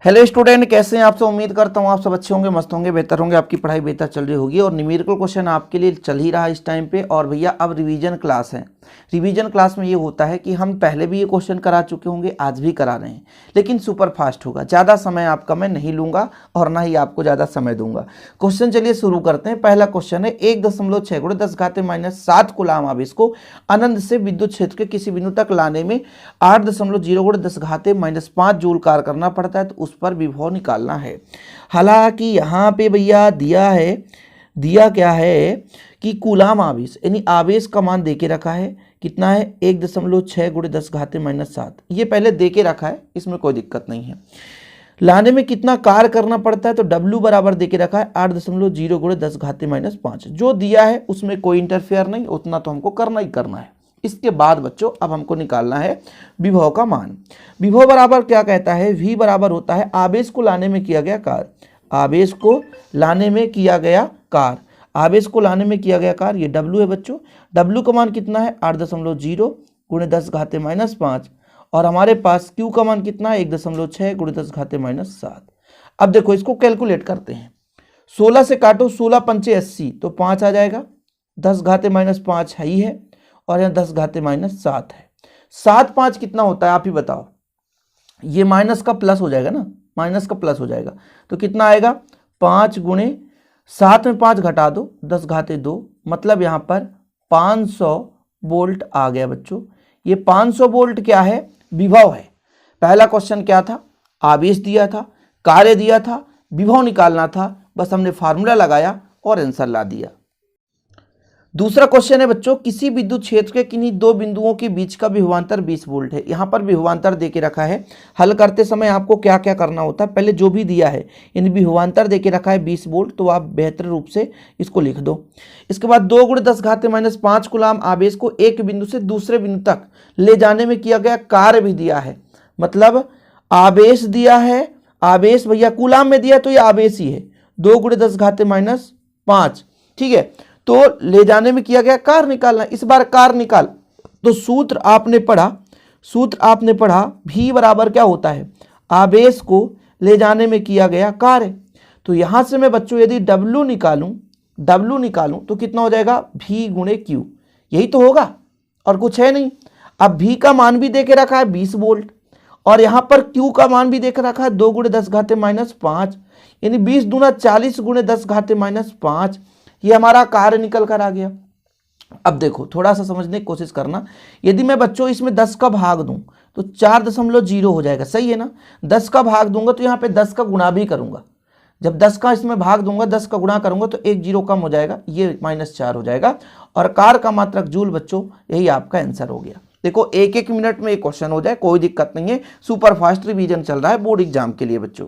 Hello student, कैसे हैं आप सब। उम्मीद करता हूँ आप सब अच्छे होंगे, मस्त होंगे, बेहतर होंगे, आपकी पढ़ाई बेहतर चल रही होगी और न्यूमेरिकल क्वेश्चन आपके लिए चल ही रहा है इस टाइम पे। और भैया अब रिवीजन क्लास है। रिवीजन क्लास में ये होता है कि हम पहले भी ये क्वेश्चन करा चुके होंगे, आज भी करा रहे हैं, लेकिन सुपर फास्ट होगा। ज़्यादा समय आपका मैं नहीं लूँगा और ना ही आपको ज़्यादा समय दूंगा। क्वेश्चन चलिए शुरू करते हैं। पहला क्वेश्चन है 1.6 × 10⁻⁷ कूलाम आवेश को अनंत से विद्युत क्षेत्र के किसी बिंदु तक लाने में 8.0 × 10⁻5 जूल कार्य करना पड़ता है, तो उस पर विभव निकालना है। हालांकि यहाँ पे भैया दिया क्या है कि कूलाम आवेश यानी आवेश का मान देके रखा है। कितना है? 1.6 × 10⁻⁷। ये पहले देके रखा है, इसमें कोई दिक्कत नहीं है। लाने में कितना कार्य करना पड़ता है, तो W बराबर देके रखा है 8.0 × 10⁻5। जो दिया है उसमें कोई इंटरफेयर नहीं, उतना तो हमको करना ही करना है। इसके बाद बच्चों अब हमको निकालना है विभव का मान। विभव बराबर क्या कहता है? V बराबर होता है आवेश को लाने में किया गया कार्य। आवेश को लाने में किया गया कार्य, आवेश को लाने में किया गया कार्य, ये W है बच्चों। W का मान कितना है? 8.0 × 10⁻5। और हमारे पास Q का मान कितना है? 1.6 × 10⁻⁷। अब देखो इसको कैलकुलेट करते हैं। 16 से काटो, 16 पंचे 80, तो 5 आ जाएगा। 10⁻5 है ही है और यहाँ 10⁻7 है। 7 5 कितना होता है आप ही बताओ। ये माइनस का प्लस हो जाएगा ना, माइनस का प्लस हो जाएगा, तो कितना आएगा? 5 × 7 में 5 घटा दो, 10⁻2, मतलब यहाँ पर 500 वोल्ट आ गया बच्चों। ये 500 वोल्ट क्या है? विभव है। पहला क्वेश्चन क्या था? आवेश दिया था, कार्य दिया था, विभव निकालना था। बस हमने फार्मूला लगाया और आंसर ला दिया। दूसरा क्वेश्चन है बच्चों, किसी विद्युत क्षेत्र के किन्हीं दो बिंदुओं के बीच का विभवांतर 20 वोल्ट है। यहाँ पर विभवांतर देके रखा है। हल करते समय आपको क्या क्या करना होता है, पहले जो भी दिया है यानी विभवांतर देके रखा है 20 वोल्ट, तो आप बेहतर रूप से इसको लिख दो। इसके बाद 2 × 10⁻5 कूलाम आवेश को एक बिंदु से दूसरे बिंदु तक ले जाने में किया गया कार्य भी दिया है। मतलब आवेश दिया है, आवेश भैया कूलाम में दिया तो ये आवेश ही है। 2 × 10⁻5, ठीक है। तो ले जाने में किया गया कार्य निकालना। इस बार कार्य निकाल, तो सूत्र आपने पढ़ा V बराबर क्या होता है? आवेश को ले जाने में किया गया कार्य। तो यहां से मैं बच्चों यदि W निकालूं तो कितना हो जाएगा? V × Q, यही तो होगा और कुछ है नहीं। अब V का मान भी देके रखा है 20 वोल्ट और यहां पर Q का मान भी देकर रखा है 2 × 10⁻5, यानी 20 दूना 40 × 10⁻5। ये हमारा कार्य निकल कर आ गया। अब देखो थोड़ा सा समझने की कोशिश करना। यदि मैं बच्चों इसमें 10 का भाग दूं तो 4.0 हो जाएगा, सही है ना। 10 का भाग दूंगा तो यहाँ पे 10 का गुणा भी करूंगा। जब 10 का इसमें भाग दूंगा, 10 का गुणा करूंगा तो 1 0 कम हो जाएगा, ये -4 हो जाएगा। और कार्य का मात्रक जूल बच्चों, यही आपका आंसर हो गया। देखो 1-1 मिनट में एक क्वेश्चन हो जाए, कोई दिक्कत नहीं है। सुपर फास्ट रिवीजन चल रहा है बोर्ड एग्जाम के लिए बच्चों।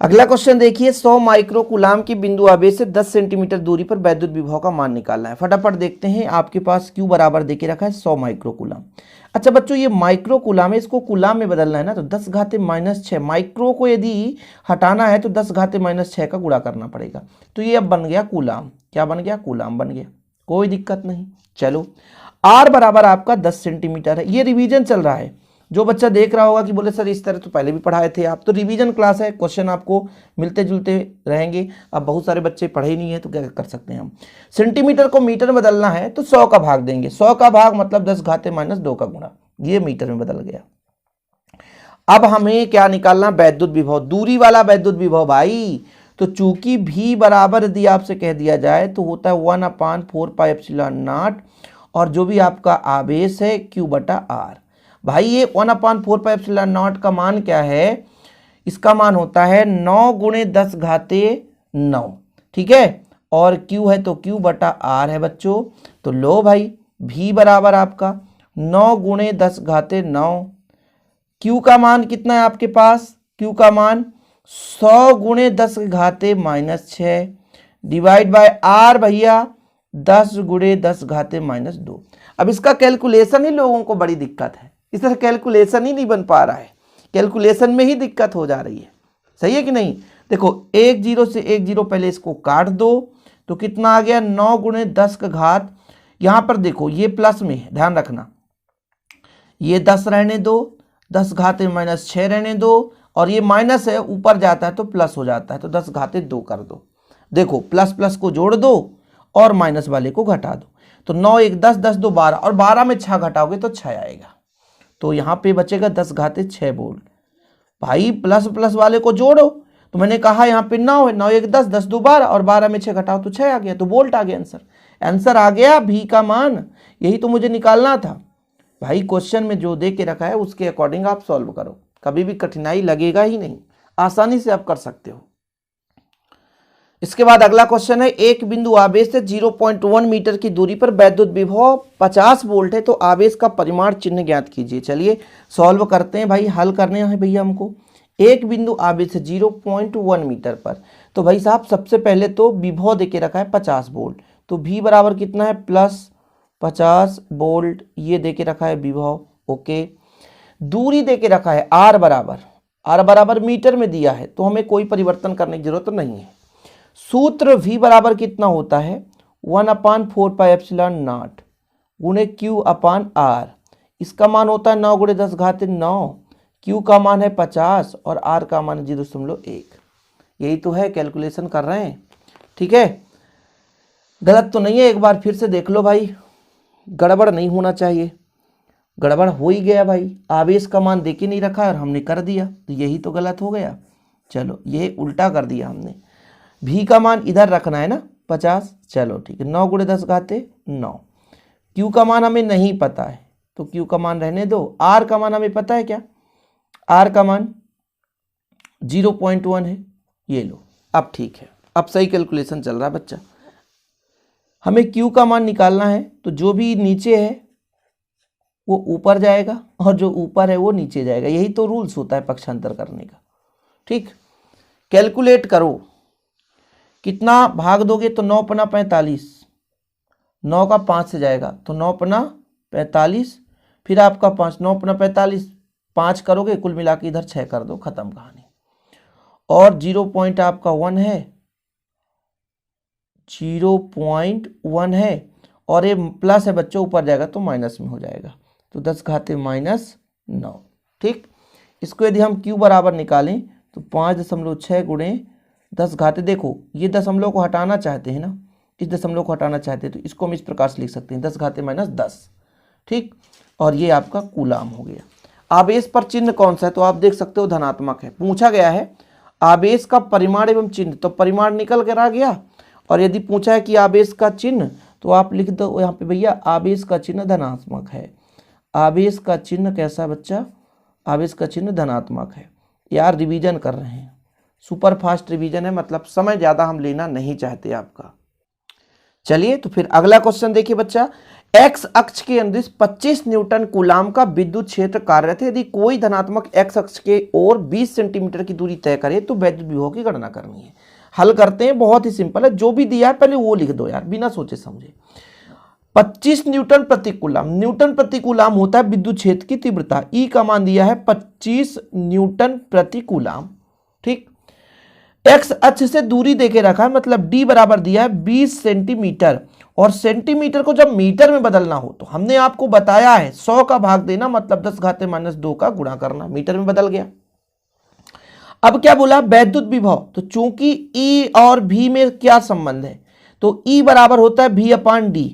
अगला क्वेश्चन देखिए, 100 माइक्रो कूलाम की बिंदु आवेश से 10 सेंटीमीटर दूरी पर वैद्युत विभव का मान निकालना है। फटाफट देखते हैं। आपके पास Q बराबर देके रखा है 100 माइक्रो कूलाम। अच्छा बच्चों, ये माइक्रो कूलाम है, इसको कूलाम में बदलना है ना, तो 10⁻6 माइक्रो को यदि हटाना है तो 10⁻6 का गुणा करना पड़ेगा। तो ये अब बन गया कूलाम। क्या बन गया? कूलाम बन गया, कोई दिक्कत नहीं। चलो R बराबर आपका 10 सेंटीमीटर है। ये रिवीजन चल रहा है। जो बच्चा देख रहा होगा कि बोले सर इस तरह तो पहले भी पढ़ाए थे आप, तो रिवीजन क्लास है, क्वेश्चन आपको मिलते जुलते रहेंगे। अब बहुत सारे बच्चे पढ़े ही नहीं है तो क्या कर सकते हैं हम। सेंटीमीटर को मीटर में बदलना है तो 100 का भाग देंगे। 100 का भाग मतलब 10⁻2 का गुणा, ये मीटर में बदल गया। अब हमें क्या निकालना? वैद्युत विभव, दूरी वाला वैद्युत विभव भाई। तो चूंकि V बराबर यदि आपसे कह दिया जाए तो होता है 1/4πε0 और जो भी आपका आवेश है Q/R। भाई ये 1/4πε0 का मान क्या है? इसका मान होता है 9 × 10⁻9, ठीक है। और Q है तो Q/R है बच्चों। तो लो भाई V बराबर आपका 9 × 10⁻9। Q का मान कितना है आपके पास? Q का मान 100 × 10⁻6 डिवाइड बाय R भैया 10 × 10⁻2। अब इसका कैलकुलेशन ही लोगों को बड़ी दिक्कत है। इस तरह कैलकुलेशन ही नहीं बन पा रहा है, कैलकुलेशन में ही दिक्कत हो जा रही है। सही है कि नहीं? देखो 1 0 से 1 0 पहले इसको काट दो तो कितना आ गया? 9 × 10 का घात। यहाँ पर देखो ये प्लस में है, ध्यान रखना। ये 10 रहने दो, 10⁻6 रहने दो और ये माइनस है, ऊपर जाता है तो प्लस हो जाता है, तो 10 घाते 2 कर दो। देखो प्लस प्लस को जोड़ दो और माइनस वाले को घटा दो, तो 9 1 10, 10 2 12, और 12 में 6 घटाओगे तो 6 आएगा, तो यहाँ पे बचेगा 10 घाते 6 वोल्ट। भाई प्लस प्लस वाले को जोड़ो, तो मैंने कहा यहाँ पे 9 है, 9 1 10, 10 2 12, और 12 में 6 घटाओ तो 6 आ गया, तो वोल्ट आ गया आंसर। आंसर आ गया भी का मान, यही तो मुझे निकालना था। भाई क्वेश्चन में जो दे के रखा है उसके अकॉर्डिंग आप सॉल्व करो, कभी भी कठिनाई लगेगा ही नहीं, आसानी से आप कर सकते हो। इसके बाद अगला क्वेश्चन है, एक बिंदु आवेश से 0.1 मीटर की दूरी पर वैद्युत विभव 50 वोल्ट है, तो आवेश का परिमाण चिन्ह ज्ञात कीजिए। चलिए सॉल्व करते हैं भाई, हल करने हैं भैया हमको। एक बिंदु आवेश से 0.1 मीटर पर, तो भाई साहब सबसे पहले तो विभव देके रखा है 50 वोल्ट, तो V बराबर कितना है प्लस 50 वोल्ट, ये देके रखा है विभव। ओके, दूरी देके रखा है R बराबर मीटर में दिया है, तो हमें कोई परिवर्तन करने की जरूरत नहीं है। सूत्र V बराबर कितना होता है 1/4 पाई एप्सिलॉन नॉट गुणे Q/R, इसका मान होता है 9 × 10 घाते 9, Q का मान है 50 और R का मान है 0.1। यही तो है, कैलकुलेशन कर रहे हैं, ठीक है, गलत तो नहीं है, एक बार फिर से देख लो भाई, गड़बड़ नहीं होना चाहिए। गड़बड़ हो ही गया भाई, आवेश का मान देके नहीं रखा और हमने कर दिया, तो यही तो गलत हो गया। चलो ये उल्टा कर दिया हमने, V का मान इधर रखना है ना 50, चलो ठीक है, 9 × 10 घाते 9। Q का मान हमें नहीं पता है, तो Q का मान रहने दो। R का मान हमें पता है क्या, R का मान 0.1 है, ये लो, अब ठीक है, अब सही कैलकुलेशन चल रहा है बच्चा। हमें Q का मान निकालना है, तो जो भी नीचे है वो ऊपर जाएगा और जो ऊपर है वो नीचे जाएगा, यही तो रूल्स होता है पक्षांतर करने का। ठीक, कैलकुलेट करो, कितना भाग दोगे तो 9 × 45, 9 का 5 से जाएगा तो 9 × 45, फिर आपका 5, 9 × 45, 5 करोगे, कुल मिला के इधर 6 कर दो, खत्म कहानी। और 0. आपका 1 है, 0.1 है, और ये प्लस है बच्चों, ऊपर जाएगा तो माइनस में हो जाएगा, तो 10 घाते -9। ठीक, इसको यदि हम Q बराबर निकालें तो 5.6 × 10 घाते, देखो ये दशमलव को हटाना चाहते हैं ना, इस दशमलव को हटाना चाहते हैं, तो इसको हम इस प्रकार से लिख सकते हैं 10 घाते -10। ठीक, और ये आपका कूलाम हो गया। आवेश पर चिन्ह कौन सा है, तो आप देख सकते हो धनात्मक है। पूछा गया है आवेश का परिमाण एवं चिन्ह, तो परिमाण निकल कर आ गया, और यदि पूछा है कि आवेश का चिन्ह, तो आप लिख दो यहाँ पे भैया आवेश का चिन्ह धनात्मक है। आवेश का चिन्ह कैसा बच्चा, आवेश का चिन्ह धनात्मक है। यार रिवीजन कर रहे हैं, सुपर फास्ट रिवीजन है, मतलब समय ज़्यादा हम लेना नहीं चाहते आपका। चलिए तो फिर अगला क्वेश्चन देखिए बच्चा, एक्स अक्ष के अनुदिश 25 न्यूटन कूलाम का विद्युत क्षेत्र कार्यरत है, यदि कोई धनात्मक एक्स अक्ष के ओर 20 सेंटीमीटर की दूरी तय करे तो वैद्युत विभव की गणना करनी है। हल करते हैं, बहुत ही सिंपल है, जो भी दिया है पहले वो लिख दो यार, बिना सोचे समझे। 25 न्यूटन प्रति कूलाम, न्यूटन प्रति कूलाम होता है विद्युत क्षेत्र की तीव्रता। ई का मान दिया है 25 न्यूटन प्रति कूलाम। ठीक, एक्स अक्ष से दूरी देके रखा है, मतलब डी बराबर दिया है 20 सेंटीमीटर, और सेंटीमीटर को जब मीटर में बदलना हो तो हमने आपको बताया है 100 का भाग देना, मतलब 10 घाते -2 का गुणा करना, मीटर में बदल गया। अब क्या बोला, वैद्युत विभव, तो चूंकि E और V में क्या संबंध है, तो E बराबर होता है V/D,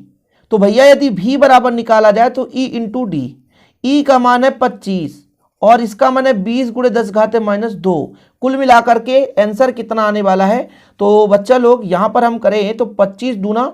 तो भैया यदि V बराबर निकाला जाए तो E × D, E का मान है 25 और इसका मान है 20 × 10 घाते -2, कुल मिलाकर के आंसर कितना आने वाला है। तो बच्चा लोग यहां पर हम करें तो 25 दूना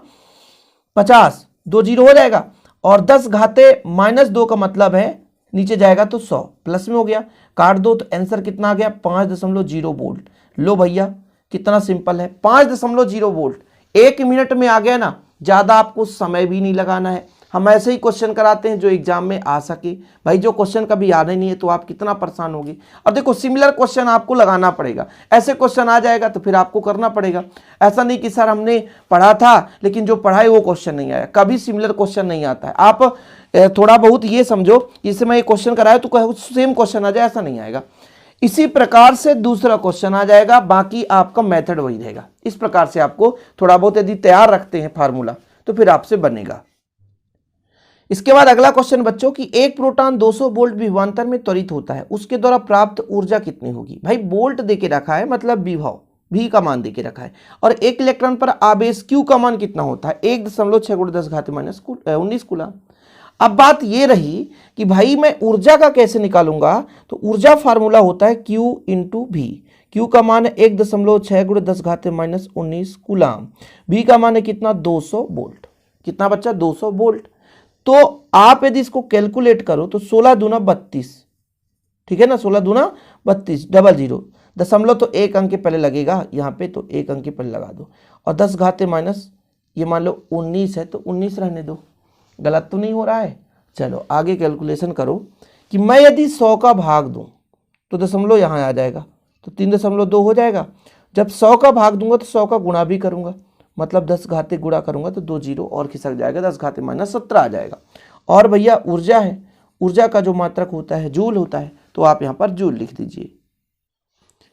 50, 2 0 हो जाएगा, और 10 घाते -2 का मतलब है नीचे जाएगा तो 100, प्लस में हो गया, काट दो तो आंसर कितना आ गया 5.0 वोल्ट। लो भैया कितना सिंपल है, 5.0 वोल्ट 1 मिनट में आ गया ना, ज़्यादा आपको समय भी नहीं लगाना है। हम ऐसे ही क्वेश्चन कराते हैं जो एग्जाम में आ सके। भाई जो क्वेश्चन कभी आने नहीं है तो आप कितना परेशान होगे। और देखो सिमिलर क्वेश्चन आपको लगाना पड़ेगा, ऐसे क्वेश्चन आ जाएगा तो फिर आपको करना पड़ेगा। ऐसा नहीं कि सर हमने पढ़ा था लेकिन जो पढ़ा है वो क्वेश्चन नहीं आया, कभी सिमिलर क्वेश्चन नहीं आता है। आप थोड़ा बहुत ये समझो, जैसे मैं ये क्वेश्चन कराया तो सेम क्वेश्चन आ जाए, ऐसा नहीं आएगा। इसी प्रकार से दूसरा क्वेश्चन आ जाएगा, बाकी आपका मेथड वही रहेगा। इस प्रकार से आपको थोड़ा बहुत यदि तैयार रखते हैं फार्मूला तो फिर आपसे बनेगा। इसके बाद अगला क्वेश्चन बच्चों कि एक प्रोटॉन 200 वोल्ट विभवांतर में त्वरित होता है, उसके द्वारा प्राप्त ऊर्जा कितनी होगी। भाई वोल्ट देके रखा है, मतलब विभव भी का मान देके रखा है, और एक इलेक्ट्रॉन पर आवेश क्यू का मान कितना होता है, 1.6×10⁻⁻19 कूलम। अब बात ये रही कि भाई मैं ऊर्जा का कैसे निकालूंगा, तो ऊर्जा फार्मूला होता है Q इंटू भी। Q का मान है 1.6×10⁻19 कूलम, V का मान है कितना 200 वोल्ट। कितना बच्चा 200 वोल्ट। तो आप यदि इसको कैलकुलेट करो तो 16 दूना 32, ठीक है ना, 16 दूना 32, 00 दशमलव तो एक अंक के पहले लगेगा यहाँ पे, तो एक अंक के पहले लगा दो, और 10 घाते माइनस ये मान लो 19 है, तो 19 रहने दो, गलत तो नहीं हो रहा है। चलो आगे कैलकुलेशन करो कि मैं यदि 100 का भाग दूं तो दशमलव यहाँ आ जाएगा, तो 3.2 हो जाएगा। जब 100 का भाग दूंगा तो 100 का गुणा भी करूंगा, मतलब 10 घाते गुणा करूंगा तो 2 जीरो और खिसक जाएगा, 10 घाते माइनस 17 आ जाएगा। और भैया ऊर्जा है, ऊर्जा का जो मात्रक होता है जूल होता है, तो आप यहाँ पर जूल लिख दीजिए।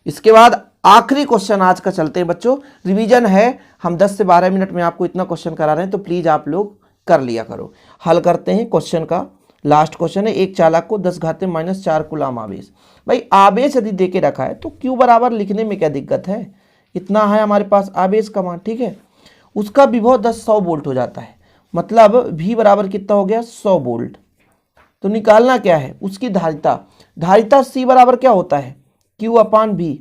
इसके बाद आखिरी क्वेश्चन आज का चलते हैं बच्चों, रिवीजन है, हम 10 से 12 मिनट में आपको इतना क्वेश्चन करा रहे हैं, तो प्लीज आप लोग कर लिया करो। हल करते हैं क्वेश्चन का, लास्ट क्वेश्चन है, एक चालक को 10 घाते माइनस 4 कूलम आवेश। भाई आवेश यदि देके रखा है तो क्यू बराबर लिखने में क्या दिक्कत है, इतना है हमारे पास आवेश का मान, ठीक है। उसका विभव 100 वोल्ट हो जाता है, मतलब V बराबर कितना हो गया 100 वोल्ट। तो निकालना क्या है, उसकी धारिता, धारिता C बराबर क्या होता है Q अपान V।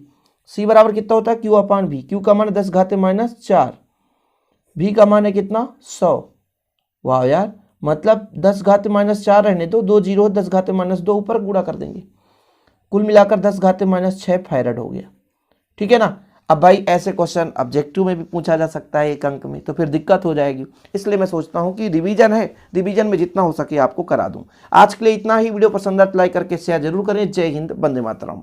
C बराबर कितना होता है Q अपान V। Q का मान 10 घाते माइनस 4, V का मान है कितना 100। वाह यार, मतलब 10 घाते माइनस 4 रहने दो, 2 जीरो 10 घाते माइनस 2 ऊपर गुणा कर देंगे, कुल मिलाकर 10 घाते माइनस 6 फैरड हो गया, ठीक है ना। अब भाई ऐसे क्वेश्चन ऑब्जेक्टिव में भी पूछा जा सकता है एक अंक में, तो फिर दिक्कत हो जाएगी, इसलिए मैं सोचता हूं कि रिवीजन है, रिवीजन में जितना हो सके आपको करा दूं। आज के लिए इतना ही, वीडियो पसंद आए तो लाइक करके शेयर जरूर करें। जय हिंद, वंदे मातरम।